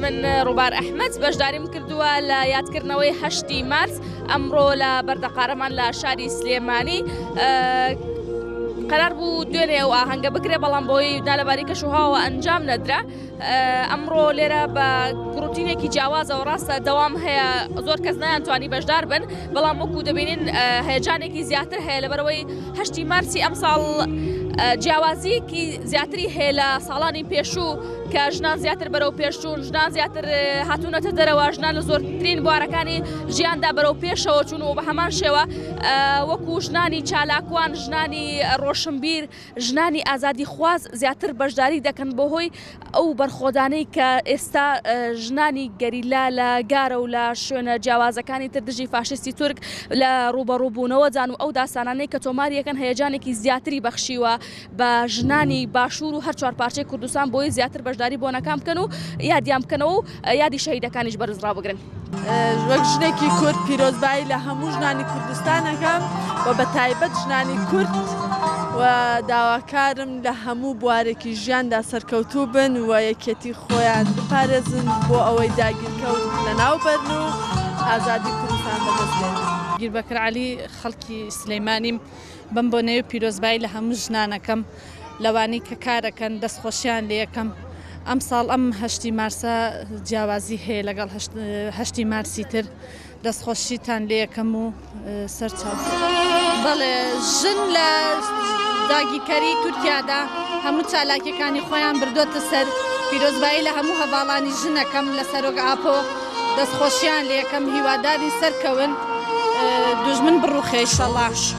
من ڕووبار ئەحمەد بەشداریم کردووە لە یادکردنەوەی 8 مارس ئەمڕۆ لە بەردەقارەمان لە شاری سلێمانی قرار بوو دوێنێ و ئاهەنگە بکرێ بەڵام بۆی نالەباری کەشوهاوە ئەنجام نەدرا. ئەمڕۆ لێرە بە گروتینێکی جیاوازەوە ڕاستە دەوام هەیە زۆر کەس نایانتوانی بەشدار بن بەڵام وەکو دەبینین هەیەجانێکی زیاتر هەیە لەبەرەوەی 8 مارسی ئەم ساڵ جیاوازیەکی زیاتری هەیە لە ساڵانی پێشوو کە ژنان زیاتر بەرەو پێشچوون، ژنان زیاتر هاتوونەتە دەرەوە، ژنان لە زۆرترین بوارەکانی ژیاندا بەرەو پێشەوە چوون و بە هەمان شێوە وەکو ژنانی چالاکوان، ژنانی ڕۆشنبیر، ژنانی ئازادی خواز زیاتر بەشداری دەکەن بۆ هۆی ئەو بەرخۆدانەی کە ئێستا ژنانی گەریلا لە گارە و لە شوێنە جیاوازەکانی تر دژی فاشستی تورک لە ڕوبەڕووبوونەوە جان و ئەو داسانانەی کە تۆماریەکەن هەیەجانێکی زیاتری بەخشیوە بە ژنانی باشوور و هەر چوار پارچەی کوردستان بۆی زیاتر بەشداری بۆنەکان بکەن و یادیان بکەنەوە و یادی شەهیدەکانیش بەرزڕابگرن. وەک ژنێکی کورد پیرۆزبایی لە هەموو ژنانی کوردستانەکەم و بە تایبەت ژنانی کورد و داواکارم لە هەموو بوارێکی ژیاندا سەرکەوتوو بن و یەکێتی خۆیان بپارێزن بۆ ئەوەی داگیرکەوت لەناو بەرن و ئازادی کوردستان بەدەست بێن. گیربەکر عەلی خەڵکی سلەیمانیم بم بۆ نەوێ پیرۆزبایی لە هەموو ژنانەکەم لەوانەی کە کارەکەن دەستخۆشیان لێ یەکەم. ئەم ساڵ ئەم 8 مارسە جیاوازی هەیە لەگەڵ 8 مارسی تر دەستخۆشیتان لێ یەکەم و سەرچاو. بەڵێ ژن لە داگیرکەری تورکیادا هەموو چالاکیەکانی خۆیان بردوۆتە سەر پیرۆزبایی لە هەموو هەواڵانی ژنەکەم لە سەرۆک ئاپۆ دەستخۆشیان لێ یەکەم هیواداری سەرکەون دوژمن بڕوخێ ئینشەڵڵا.